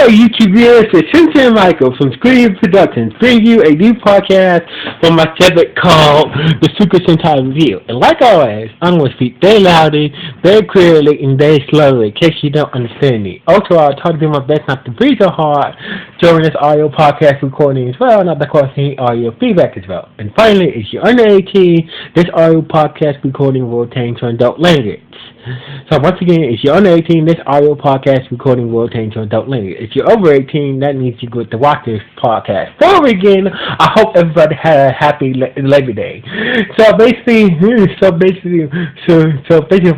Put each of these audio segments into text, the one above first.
YouTube viewers, it's Cynthia Michael from Screen Productions, bringing you a new podcast from my segment called The Super Sentai Review. And like always, I'm going to speak very loudly, very clearly, and very slowly, in case you don't understand me. Also, I'll try to do my best not to breathe so hard during this audio podcast recording as well, not to cause any audio feedback as well. And finally, if you're under 18, this audio podcast recording will attain to adult language. So once again, if you're under 18, this audio podcast recording will attain to adult language. If you're over 18, that means you get to watch this podcast. So again, I hope everybody had a happy Labor Day. So basically, for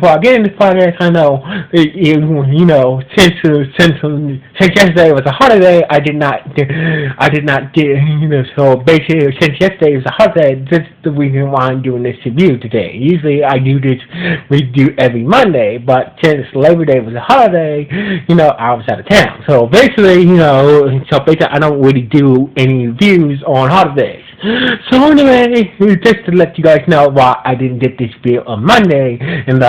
I get in this podcast, I know, since yesterday was a holiday, I did not get, so basically, since yesterday was a holiday, this is the reason why I'm doing this review today. Usually I do this review every Monday, but since Labor Day was a holiday, I was out of town. So basically, I don't really do any reviews on holidays. So anyway, just to let you guys know why I didn't get this review on Monday, and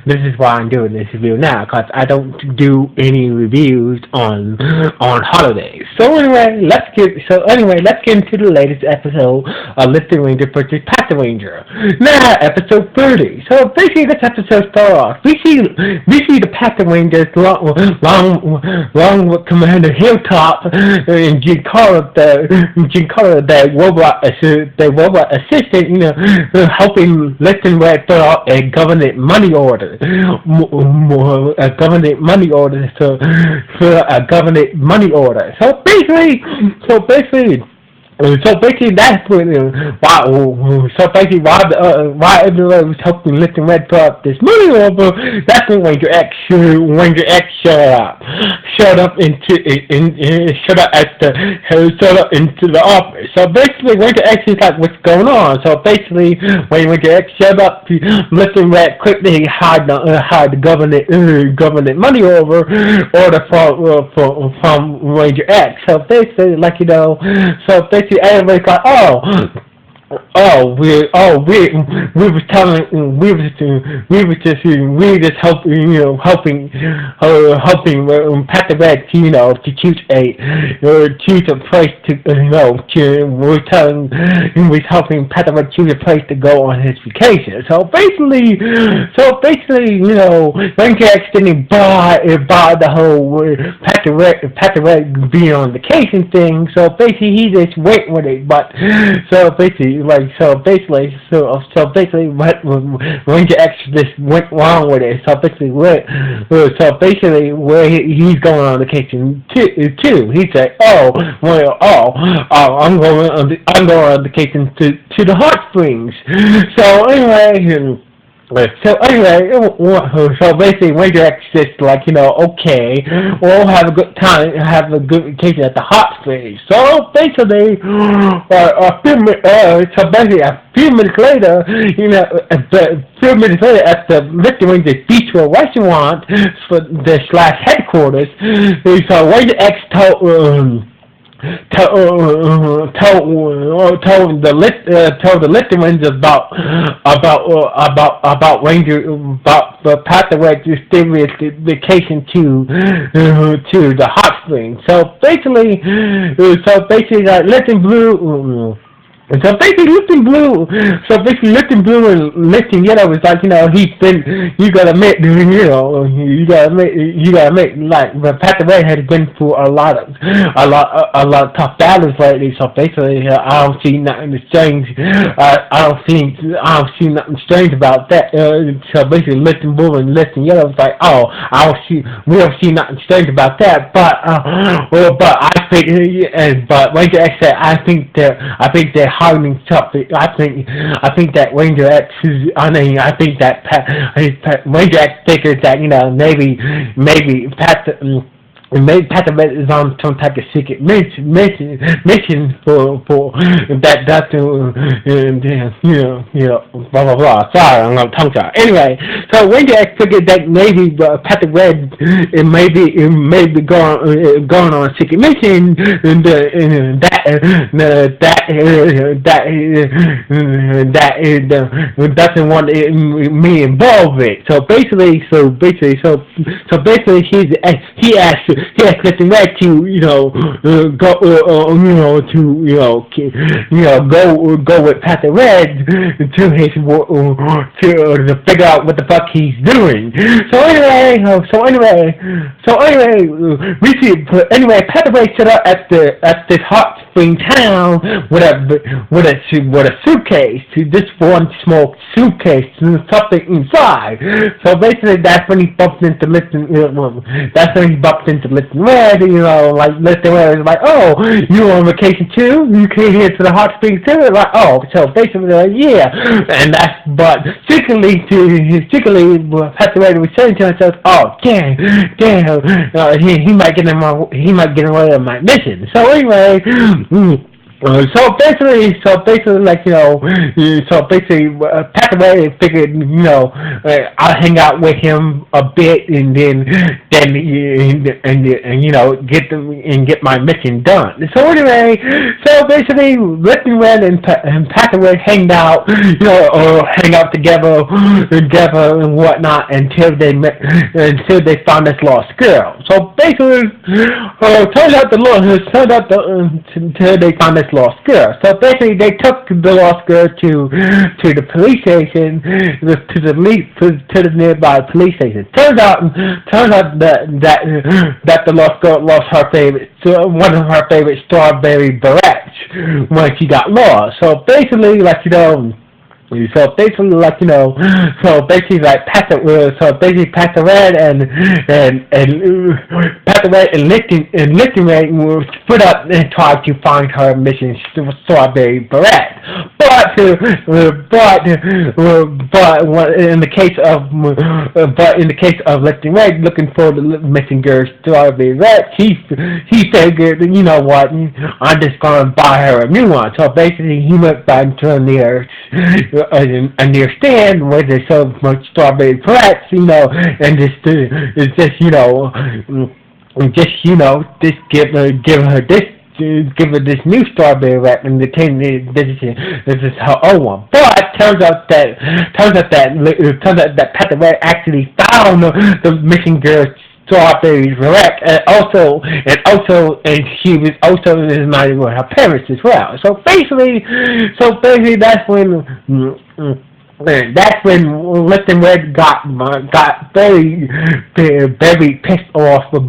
this is why I'm doing this review now, because I don't do any reviews on holidays. So anyway, let's get into the latest episode of Lupinranger vs. Patranger. Now, episode 30. So basically, this episode starts off. We see the Patrangers along with Commander Hilltop and Giancarlo, the robot assistant, helping Lupinranger fill out a government money order. So basically, that's what. Why everyone was helping Lupinranger put up this money over. That's when Ranger X showed up into the office. So basically, Ranger X is like, what's going on? So basically, when Ranger X showed up, Lupinranger quickly hired the government money order from Ranger X. So basically, everybody's like, we were just helping Patranger, to choose a place to, we're helping Patranger choose a place to go on his vacation. So basically, Ranger X didn't buy the whole Patranger being on vacation thing. So basically, he just went with it. But so basically, what Ranger X just went wrong with it. So basically, where he's going on vacation too. He said, I'm going on vacation to the hot springs. So anyway. So basically, Ranger X just okay, we'll have a good time, have a good vacation at the hot springs. So basically, a few minutes later, at the Lupinranger Beach restaurant for the / headquarters, so Ranger X told the Lupinrangers about the Patranger mysterious vacation to the hot springs. So basically, Lupin Blue and Lupin Yellow was like, you gotta admit, like, Patranger has been through a lot of tough battles lately. So basically, I don't see nothing strange. I don't see nothing strange about that. So basically, Lupin Blue and Lupin Yellow was like, we don't see nothing strange about that. But Ranger X said, I think they're hardening stuff. I think that Ranger X is. I think that Ranger X figures that maybe Patranger is on some type of secret mission for that blah blah blah. Sorry, I'm gonna tongue tie. Anyway, so Ranger X figured that maybe Patranger may be going on a secret mission, and that doesn't want me involved with. So basically, he asked Lifting Red to go go with Patrick Red to his to figure out what the fuck he's doing. We see Patrick Red set up at this hot spring town with a suitcase, this one small suitcase and something inside. So basically, that's when he bumped into Lifting Red. Like Lifting Red is like, oh, you on vacation too? You came here to the hot springs too? Like, oh, so basically, yeah. And but secretly, Patrick Red was saying to himself, oh, damn, he might get away with my mission. So anyway. So basically, Patrick Red figured, I'll hang out with him a bit, and then get my mission done. So anyway, basically, Lifting Red and Patrick Red hang out together and whatnot until they found this lost girl. So basically, turns out until they found this lost girl. So basically, they took the lost girl to the police station, to the nearby police station. Turns out that the lost girl lost one of her favorite strawberry berets when she got lost. So basically, Patrick Red and Lifting Red split up and tried to find her mission strawberry beret. But in the case of Lifting Red looking for the missing girl strawberry beret, he figured, you know what, I'm just gonna buy her a new one. So basically, he went back to a near stand where there's so much strawberry berets, and just give her this new strawberry wrap and pretend this is her own one. But turns out that Patrick Red actually found the missing girl strawberry wrap, and she was also reunited with her parents as well. So basically that's when Lifting Red got very pissed off with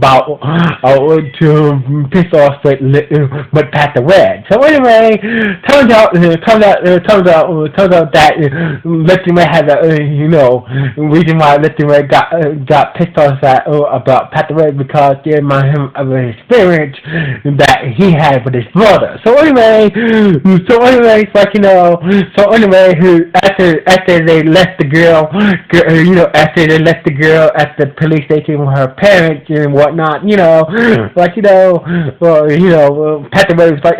Patrick Red. So anyway, turns out that Lifting Red had reason why Lifting Red got pissed off about Patrick Red, because they remind him of an experience that he had with his brother. So anyway, after they left the girl, at the police station with her parents and whatnot, Patrick Red was like,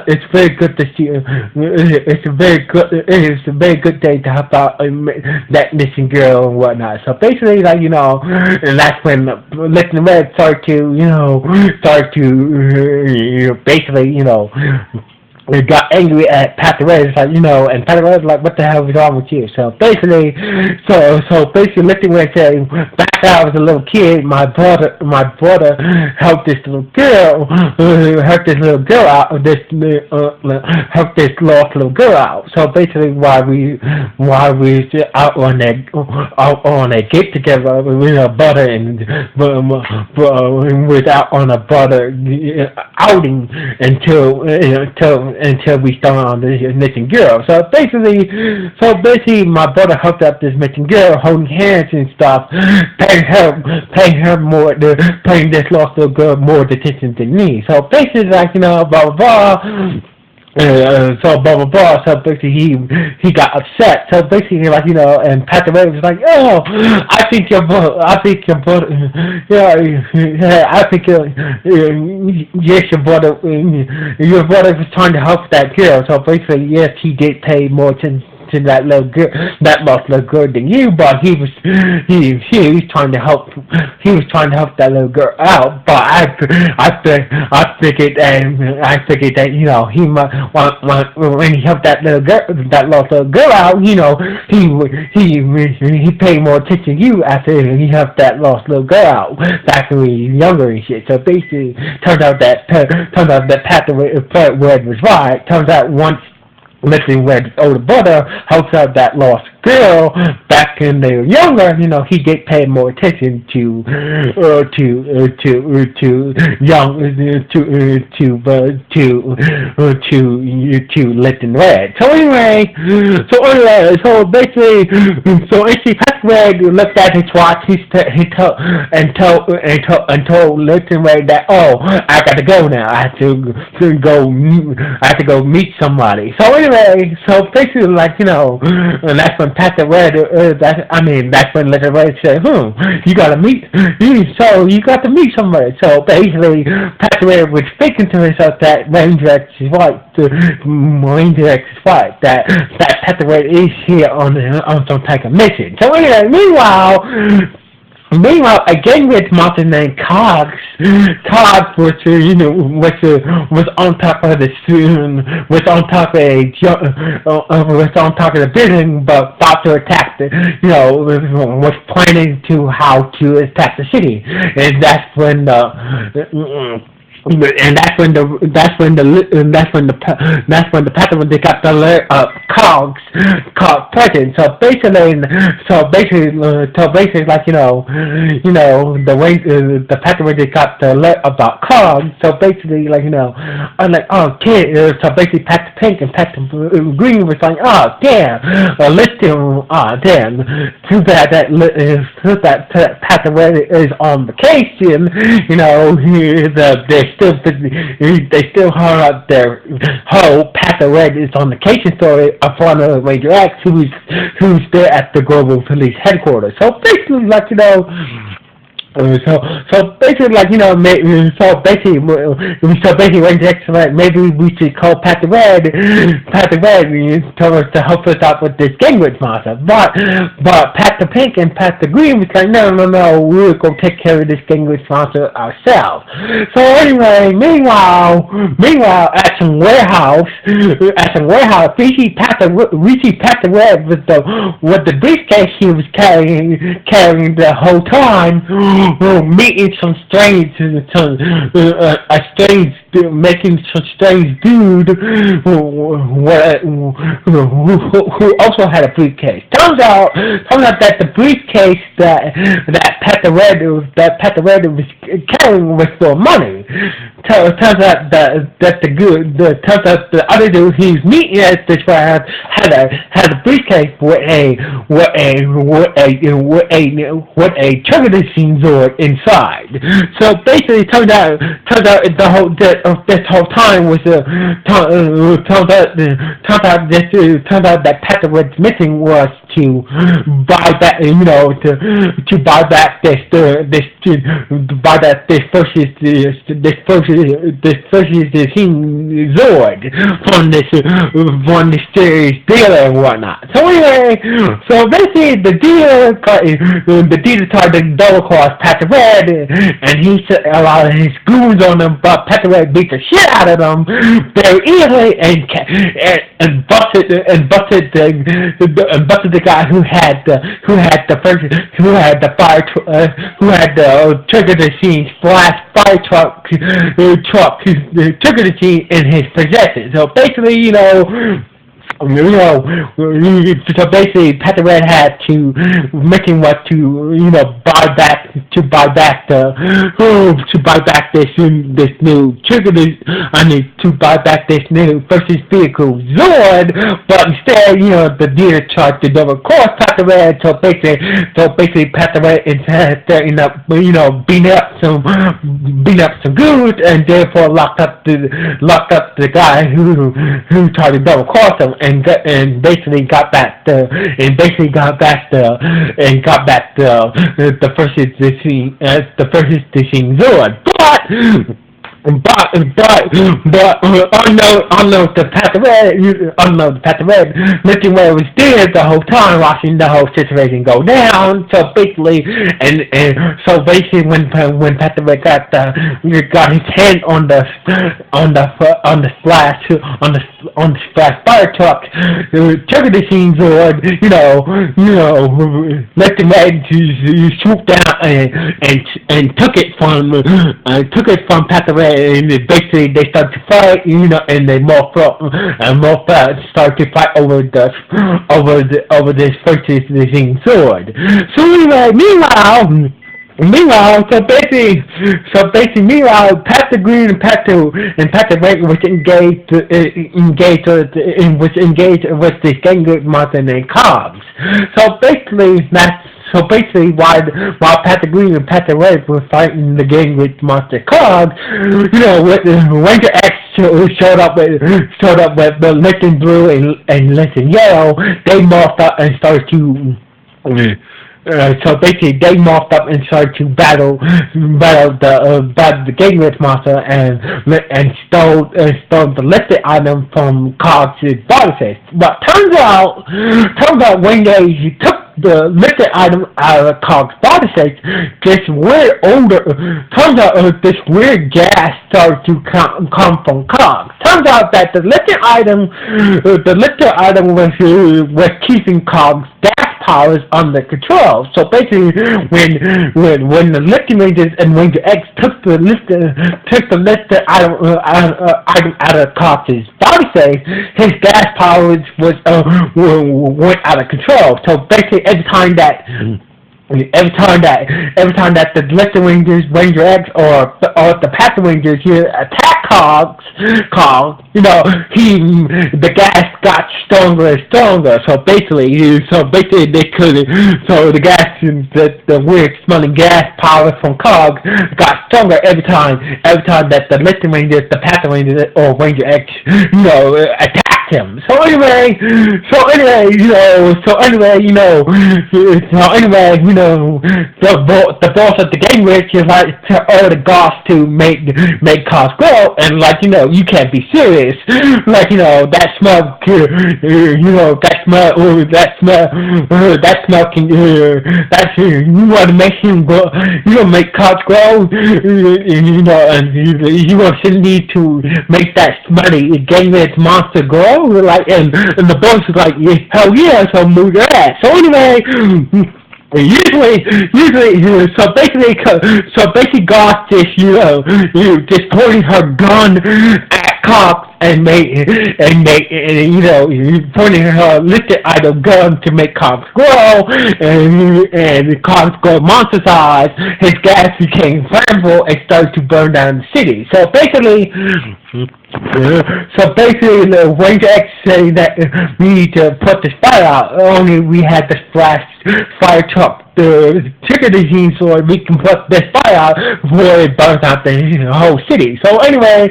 it's very good to see, it's a very good day to help out that missing girl and whatnot. So basically, and that's when Lifting Red started to basically, we got angry at Patrick Red, and Patrick Red was like, what the hell is wrong with you? So basically, Lifting Red said, back when I was a little kid, my brother helped this little girl out, helped this lost little girl out. So basically, while we out on that get together, brother and was out on a brother outing until we started on this missing girl. So basically, my brother hooked up this missing girl, holding hands and stuff, paying this lost little girl more attention than me. So basically, blah blah blah. So basically he got upset. So basically, and Patrick Red was like, oh, I think your brother, yes, your brother was trying to help that girl. So basically, yes, he did pay more attention to that little girl, that lost little girl than you, but he was trying to help. He was trying to help that little girl out, but I figured that he might when he helped that little girl, that lost little girl out, he paid more attention to you after he helped that lost little girl out back when he was younger and shit. So basically, turns out that Patranger was right. Turns out once listening where his older brother helps out that lost girl back when they were younger, he get paid more attention to Lupinranger. So basically, Patranger looked at his watch. He told Lupinranger that, oh, I gotta go now. I have to go meet somebody. So anyway, so basically, and that's when Patranger, that's when Lupinranger said, you got to meet somebody. So basically, Patranger was thinking to himself that Ranger is right, that Patranger is here on some type of mission. So anyway, Meanwhile, a gang monster named Cogs was on top of the building, but thought to attack was planning to how to attack the city, and that's when the Patranger got the alert of Cogs present. So basically, the way the Patranger got the alert about Cogs. So basically, I'm like, oh, kid. So basically, Pat Pink and Pat Green was like, oh, damn, damn. Too bad that Patranger is on vacation. They still hung up their whole Patranger is on vacation story in front of Ranger X, who's there at the Global Police headquarters. So basically, Ranger X maybe we should call Patranger to help us out with this Gangwitch monster. But Pat the Pink and Pat the Green was like, no, we're gonna take care of this Gangwitch monster ourselves. So anyway, meanwhile at some warehouse, we see Patranger with the briefcase he was carrying the whole time. Meeting making some strange dude who also had a briefcase. Turns out that the briefcase that Patranger was carrying was for money. Turns out the other dude he's meeting at this warehouse had a briefcase with a trigger machine Zord inside. So basically, it turns out this whole time was that Patranger's mission was to buy back, to buy back this Zord from this series dealer and whatnot. So anyway, basically the dealer tried to double cross Patranger, and he set a lot of his goons on him, but Patranger beat the shit out of them very easily and busted the guy who had the trigger machine flash fire truck trigger machine in his possession. So basically, so basically, Patranger had to making what to buy back this new trigger. To buy back this new versus vehicle Zord, but instead, the dealer tried to double cross Patranger. So basically, Patranger instead beating up some goons, and therefore locked up the guy who tried to double cross him. And basically got back the first edition Zord. unknown to Patranger, Mr. Red was there the whole time watching the whole situation go down. So basically, when Patranger got his hand on the splash fire truck, took the scene sword, Mr. Red swooped down and took it from Patranger. And basically they start to fight, and they morph up and start to fight over this purchasing sword. So anyway, meanwhile, Pastor Green and Pastor Red was engaged with this gang monster named Cobbs. So basically, while Patrick Green and Patrick Red were fighting the gang with Monster Cog, Ranger X showed up with the Listen Blue and Listen Yellow. They morphed up and started to. So basically, they morphed up and started to battle the gang with monster and stole the listed item from Cog's body set. But turns out when they took the listed item out of Cog's body set, this weird gas started to come from Cog. Turns out that the listed item was keeping Cog's gas powers under control. So basically, when the Lifting Rangers and Ranger X took the listed item out of Cog's body safe, his gas powers went out of control. So basically, every time that the Lifting Rangers, Ranger X, or the Patranger attack Cog, the gas got stronger and stronger. So basically they couldn't. So the weird smelling gas power from Cog got stronger every time that the Lifting Rangers, the Patranger, or Ranger X, attacked him. So anyway, the boss of the gang witch is like to order Goss to make Cos grow, and you can't be serious. That smell can you want to make him grow, make Cos grow, and you need to make that smelly gang witch monster grow, and the boss is like, hell yeah, so move your ass. So anyway, Usually, so basically, Goss just pointing her gun at Cox and pointing her listed item gun to make Cox grow, and Cox grow monster size. His gas became flammable and started to burn down the city. So basically, the Ranger X say that we need to put this fire out. Only we had the fire truck, the ticketing, so we can put this fire out before it burns out the whole city. So anyway,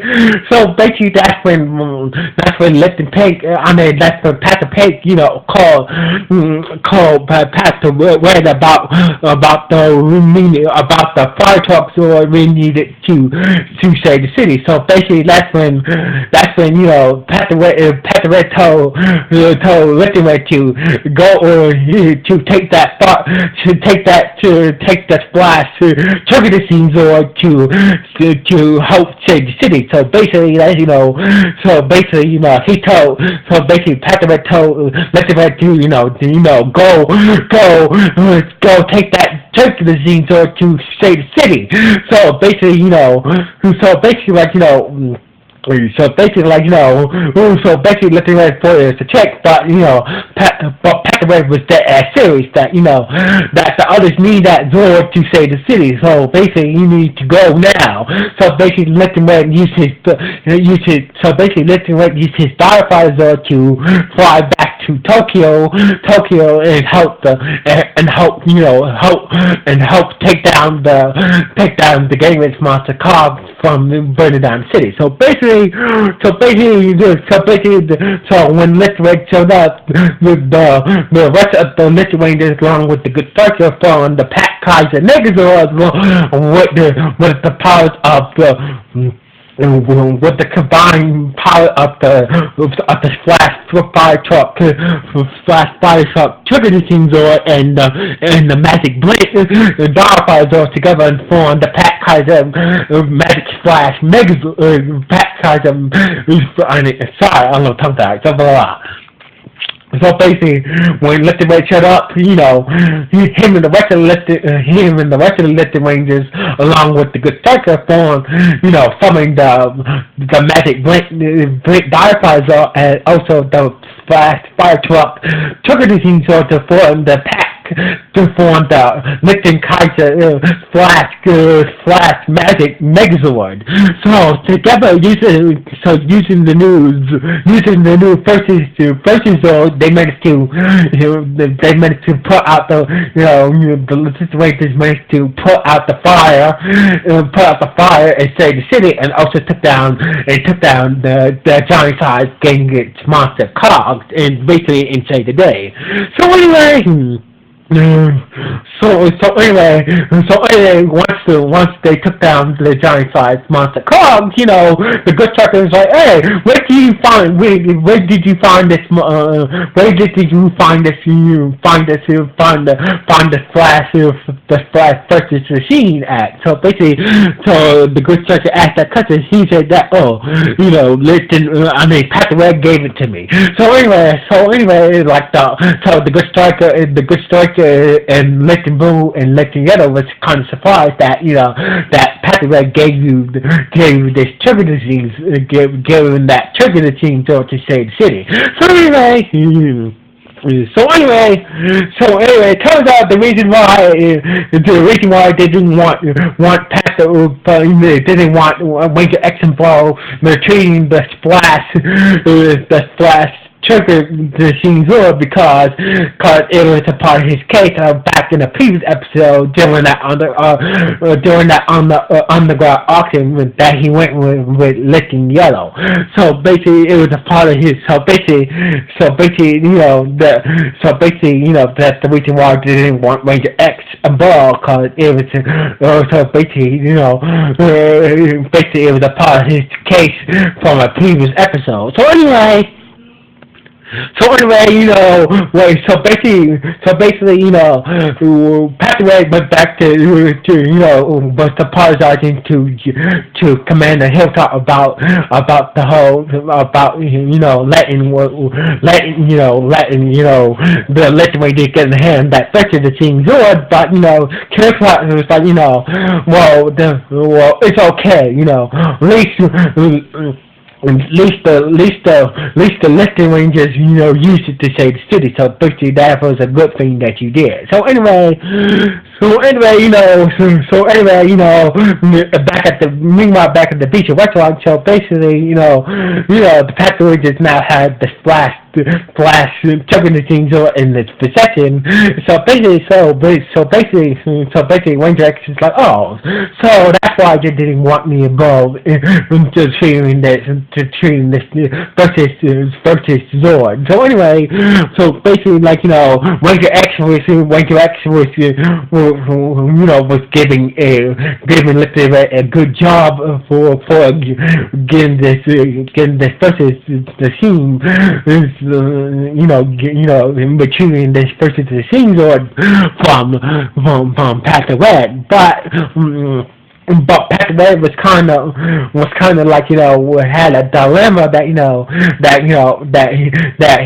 basically that's when Lipton Pink, that's when Pastor Pink, called Pastor Red about the fire truck, so we needed to save the city. So basically that's when Pastor Red told Lipton Red to go to take the splash trigger the scenes or to help save the city. So basically Pastor Red told Lipton Red to go take that trigger the scenes or to save the city. So basically Lipton Red for us to check, but Pastor Red was that serious that the others need that Zord to save the city. So basically, you need to go now. So basically, Lipton Red used his Starfire Zord to fly back to Tokyo and help take down the gang witch monster Cobb from burning down the city. So when Lipton Red showed up with the rest of the Lipton Rangers, along with the good structure from the Pat Kaiser Megazord, with the powers of the with the combined power of the Flash fire truck, trigger the Zord and the magic blink, the Dark Zord together and form the Pat Kaiser Magic Flash Mega Pat Kaiser. Sorry, I don't know tongue tie. Blah blah blah. So basically, when Lifted Red shut up, him and the rest of the Lifted Rangers, along with the good striker, formed, summoning the magic blink Diaphragm and also the fire truck, took the team so to form the pack to form the Lifted Kaiser Flash Magic Megazord. So together, using the new versus Zord, they managed to put out the Rangers managed to put out the fire, and save the city, and also took down the giant size getting monster cogs and basically and save the day. So anyway. So anyway, once they took down the giant sized monster cogs, the good trucker was like, hey, where did you find this? Where did you find the flash versus machine at? So basically, the good trucker asked that customer. He said that Patranger gave it to me. So anyway, like the good striker and Lifting Blue and Lifting Yellow was kind of surprised that that Patranger gave you this trigger disease, giving that trigger disease to save the city. So anyway, it turns out the reason why they didn't want Patranger, they didn't want Ranger X and Ball treating the splash triggered the Zord because it was a part of his case back in the previous episode during that underground auction that he went with Lifting Yellow. So basically, it was a part of his. So basically, that's the reason why they didn't want Ranger X and Ball because it was basically it was a part of his case from a previous episode. So anyway, Patranger went back was apologizing to Commander Hilltop about the whole the Lupinranger get in the hand that fetches the Team Zord, but Hilltop was like it's okay, at least the Lifting Rangers, used it to save the city. So basically, that was a good thing that you did. So anyway, back at the beach of restaurant. So basically, the Patranger now had the Flash chugging the things in its possession. So basically, Ranger X is like, oh, so that's why they didn't want me involved in treating this versus Zord. So anyway, so basically, Ranger X was giving Lifted a good job for getting this versus the team. Retrieving this versus the scene Zord from Patranger, but Patranger was kind of like had a dilemma that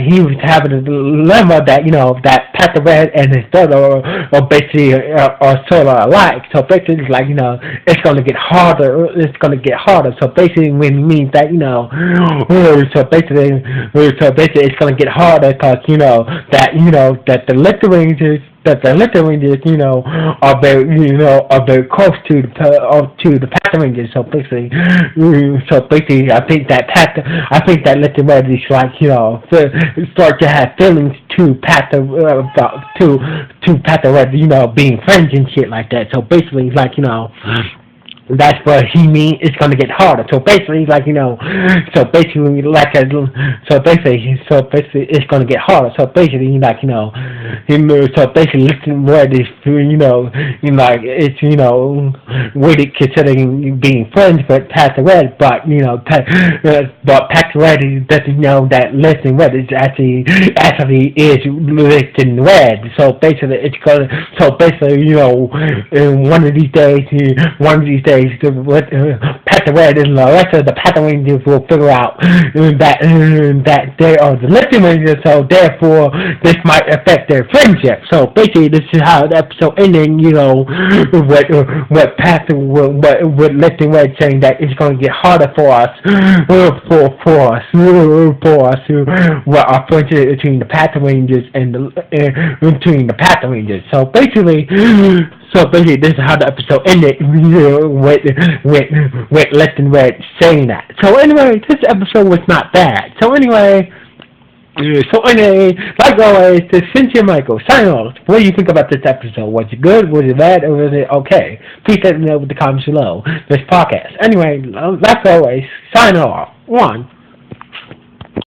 he was having a dilemma that Patranger and his brother are basically are sort of alike. So basically it's like it's gonna get harder. So basically when it means that so basically it's gonna get harder because that the Lifted Rangers are very close to the Patranger. So basically, I think that Lifted Rangers start to have feelings to Patranger, being friends and shit like that. So basically, That's what he means. It's gonna get harder. So basically, like so basically, so basically, it's gonna get harder. So basically, like so basically, listen, what is like it's really considering being friends with Pastor Red, but but Pastor Red doesn't know that Listen Red is actually is Listen Red. So basically, it's gonna. So basically, one of these days, Pastor Red and the rest of the Patrangers will figure out that they are the Lupinranger, so therefore this might affect their friendship. So basically, this is how the episode ending. What Pastor what Lupin Red saying that it's going to get harder for us, what our friendship between the Patrangers and between the Patrangers. So basically, this is how the episode ended with Lupin Red saying that. So anyway, this episode was not bad. So anyway, like always, this is Cynthia Michael signing off. What do you think about this episode? Was it good? Was it bad? Or was it okay? Please let me know in the comments below this podcast. Anyway, like always, signing off. One.